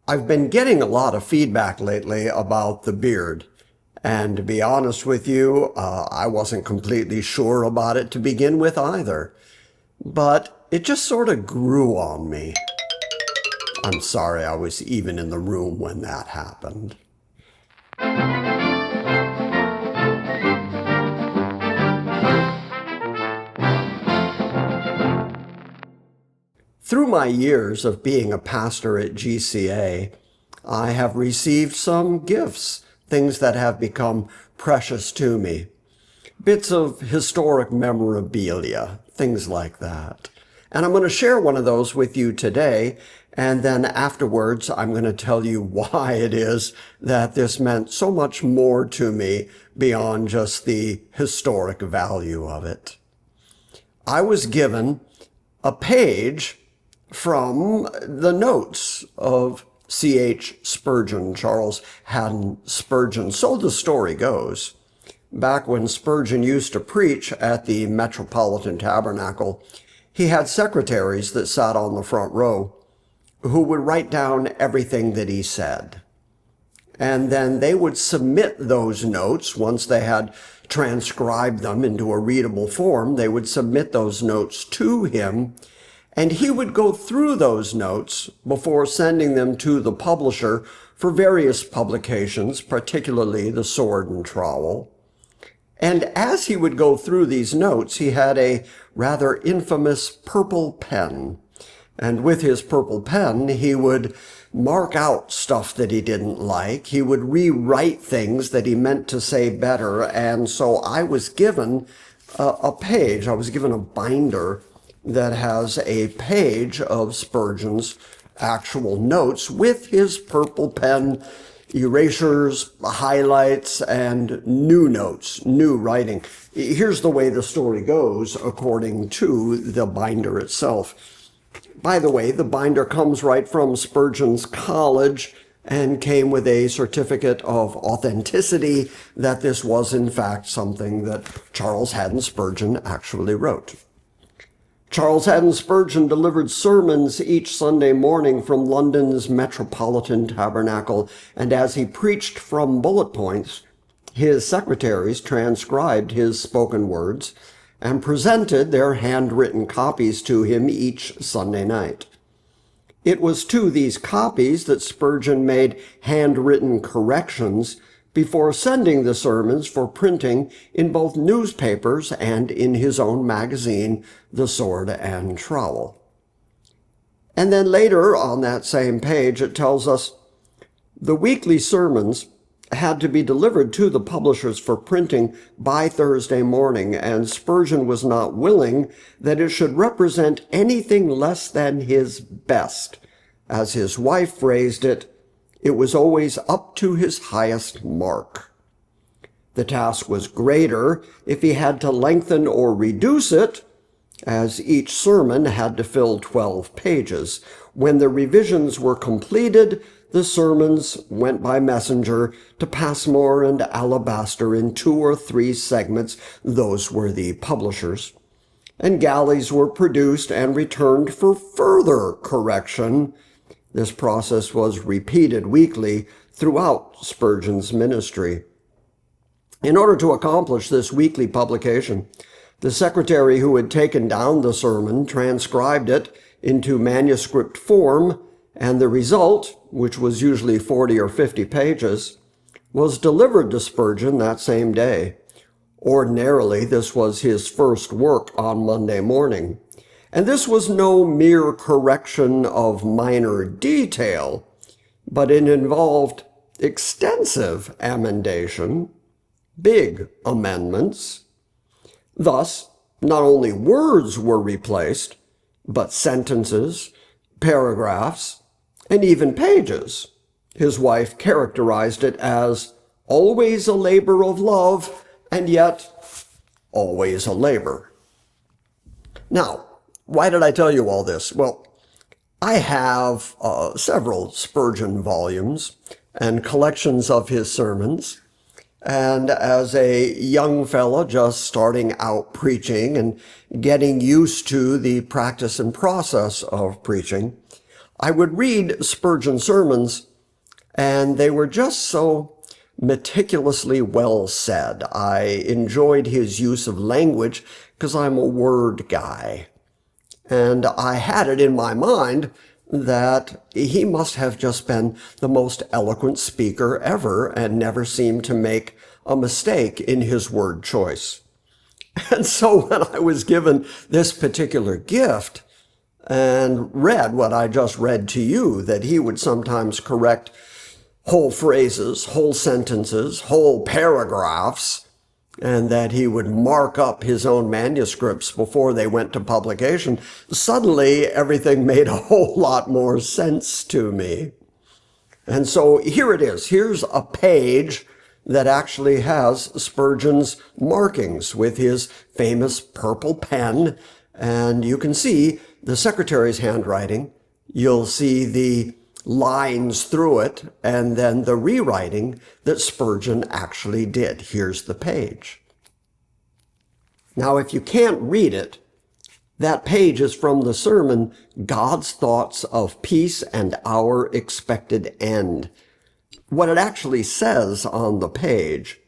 I've been getting a lot of feedback lately about the beard. And to be honest with you, I wasn't completely sure about it to begin with either. But it just sort of grew on me. I'm sorry I was even in the room when that happened. Through my years of being a pastor at GCA, I have received some gifts, things that have become precious to me. Bits of historic memorabilia, things like that. And I'm going to share one of those with you today, and then afterwards I'm going to tell you why it is that this meant so much more to me beyond just the historic value of it. I was given a page from the notes of C.H. Spurgeon, Charles Haddon Spurgeon. So the story goes. Back when Spurgeon used to preach at the Metropolitan Tabernacle, he had secretaries that sat on the front row who would write down everything that he said. And then they would submit those notes once they had transcribed them into a readable form. They would submit those notes to him, and he would go through those notes before sending them to the publisher for various publications, particularly the Sword and Trowel. And as he would go through these notes, he had a rather infamous purple pen. And with his purple pen, he would mark out stuff that he didn't like. He would rewrite things that he meant to say better. And so I was given a page, I was given a binder that has a page of Spurgeon's actual notes with his purple pen, erasures, highlights, and new notes, new writing. Here's the way the story goes according to the binder itself. By the way, the binder comes right from Spurgeon's college and came with a certificate of authenticity that this was in fact something that Charles Haddon Spurgeon actually wrote. Charles Haddon Spurgeon delivered sermons each Sunday morning from London's Metropolitan Tabernacle, and as he preached from bullet points, his secretaries transcribed his spoken words and presented their handwritten copies to him each Sunday night. It was to these copies that Spurgeon made handwritten corrections before sending the sermons for printing in both newspapers and in his own magazine, The Sword and Trowel. And then later on that same page, it tells us the weekly sermons had to be delivered to the publishers for printing by Thursday morning, and Spurgeon was not willing that it should represent anything less than his best. As his wife phrased it, it was always up to his highest mark. The task was greater if he had to lengthen or reduce it, as each sermon had to fill 12 pages. When the revisions were completed, the sermons went by messenger to Passmore and Alabaster in 2 or 3 segments. Those were the publishers. And galleys were produced and returned for further correction. This process was repeated weekly throughout Spurgeon's ministry. In order to accomplish this weekly publication, the secretary who had taken down the sermon transcribed it into manuscript form, and the result, which was usually 40 or 50 pages, was delivered to Spurgeon that same day. Ordinarily, this was his first work on Monday morning. And this was no mere correction of minor detail, but it involved extensive amendation, big amendments. Thus, not only words were replaced, but sentences, paragraphs, and even pages. His wife characterized it as always a labor of love, and yet always a labor. Now, why did I tell you all this? Well, I have several Spurgeon volumes and collections of his sermons. And as a young fella just starting out preaching and getting used to the practice and process of preaching, I would read Spurgeon sermons, and they were just so meticulously well said. I enjoyed his use of language because I'm a word guy. And I had it in my mind that he must have just been the most eloquent speaker ever and never seemed to make a mistake in his word choice. And so when I was given this particular gift and read what I just read to you, that he would sometimes correct whole phrases, whole sentences, whole paragraphs, and that he would mark up his own manuscripts before they went to publication, suddenly everything made a whole lot more sense to me. And so here it is. Here's a page that actually has Spurgeon's markings with his famous purple pen. And you can see the secretary's handwriting. You'll see the lines through it, and then the rewriting that Spurgeon actually did. Here's the page. Now, if you can't read it, that page is from the sermon, God's Thoughts of Peace and Our Expected End. What it actually says on the page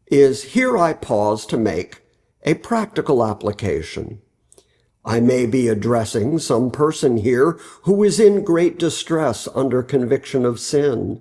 is, here I pause to make a practical application. I may be addressing some person here who is in great distress under conviction of sin.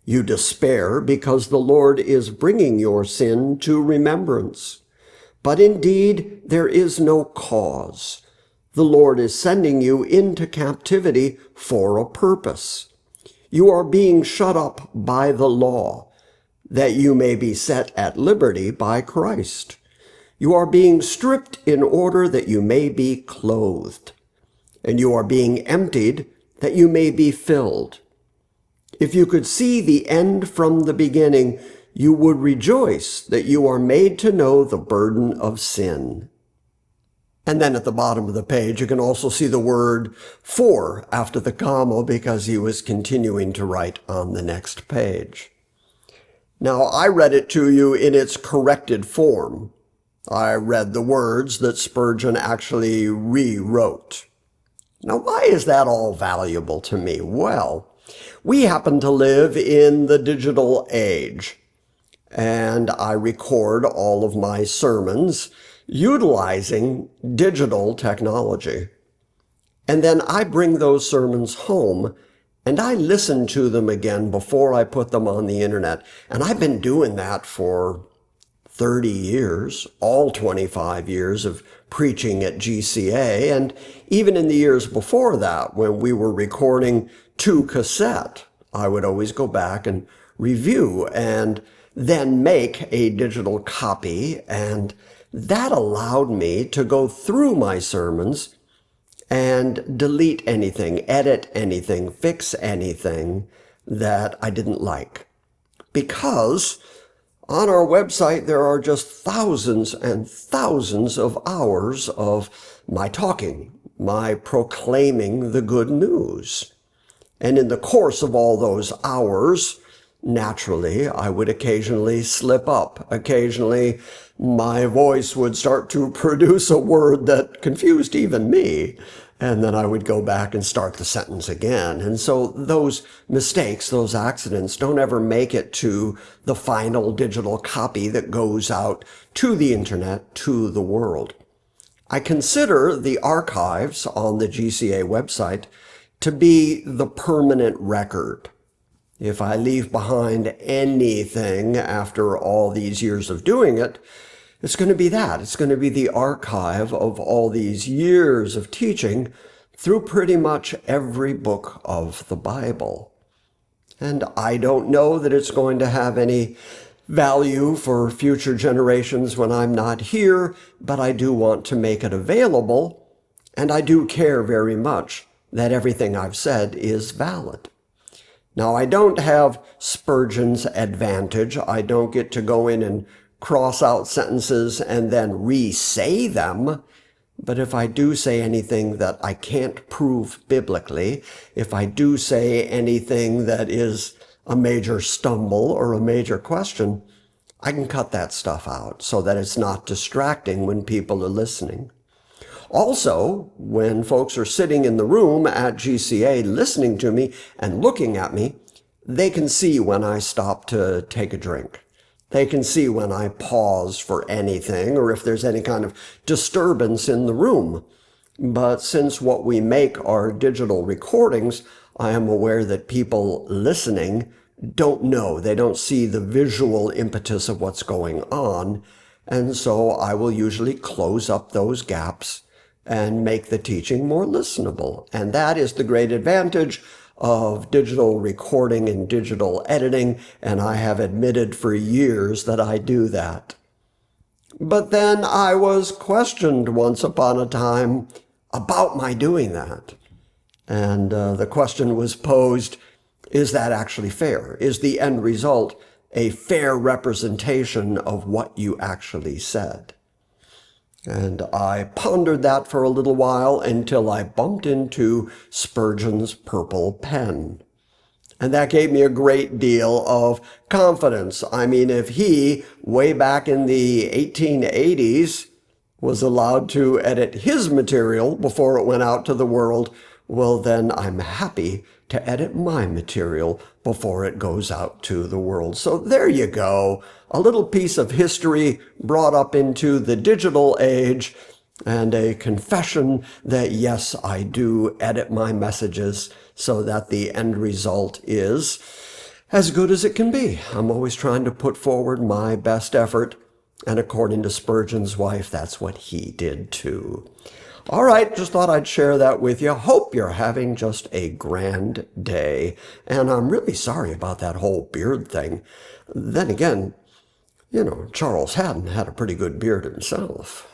You despair because the Lord is bringing your sin to remembrance. But indeed, there is no cause. The Lord is sending you into captivity for a purpose. You are being shut up by the law, that you may be set at liberty by Christ. You are being stripped in order that you may be clothed, and you are being emptied that you may be filled. If you could see the end from the beginning, you would rejoice that you are made to know the burden of sin. And then at the bottom of the page, you can also see the word for after the comma, because he was continuing to write on the next page. Now, I read it to you in its corrected form. I read the words that Spurgeon actually rewrote. Now, why is that all valuable to me? Well, we happen to live in the digital age, and I record all of my sermons utilizing digital technology. And then I bring those sermons home and I listen to them again before I put them on the internet. And I've been doing that for 30 years, all 25 years of preaching at GCA. And even in the years before that, when we were recording to cassette, I would always go back and review and then make a digital copy. And that allowed me to go through my sermons and delete anything, edit anything, fix anything that I didn't like. Because on our website, there are just thousands and thousands of hours of my talking, my proclaiming the good news. And in the course of all those hours, naturally, I would occasionally slip up. Occasionally, my voice would start to produce a word that confused even me. And then I would go back and start the sentence again. And so those mistakes, those accidents, don't ever make it to the final digital copy that goes out to the internet, to the world. I consider the archives on the GCA website to be the permanent record. If I leave behind anything after all these years of doing it, it's going to be that. It's going to be the archive of all these years of teaching through pretty much every book of the Bible. And I don't know that it's going to have any value for future generations when I'm not here, but I do want to make it available, and I do care very much that everything I've said is valid. Now, I don't have Spurgeon's advantage. I don't get to go in and cross out sentences and then re-say them. But if I do say anything that I can't prove biblically, if I do say anything that is a major stumble or a major question, I can cut that stuff out so that it's not distracting when people are listening. Also, when folks are sitting in the room at GCA listening to me and looking at me, they can see when I stop to take a drink. They can see when I pause for anything or if there's any kind of disturbance in the room. But since what we make are digital recordings, I am aware that people listening don't know. They don't see the visual impetus of what's going on. And so I will usually close up those gaps and make the teaching more listenable. And that is the great advantage of digital recording and digital editing, and I have admitted for years that I do that. But then I was questioned once upon a time about my doing that. And the question was posed, is that actually fair? Is the end result a fair representation of what you actually said? And I pondered that for a little while until I bumped into Spurgeon's purple pen. And that gave me a great deal of confidence. I mean, if he, way back in the 1880s, was allowed to edit his material before it went out to the world, well, then I'm happy to edit my material before it goes out to the world. So there you go. A little piece of history brought up into the digital age and a confession that, yes, I do edit my messages so that the end result is as good as it can be. I'm always trying to put forward my best effort. And according to Spurgeon's wife, that's what he did too. All right, just thought I'd share that with you. Hope you're having just a grand day. And I'm really sorry about that whole beard thing. Then again, Charles Haddon had a pretty good beard himself.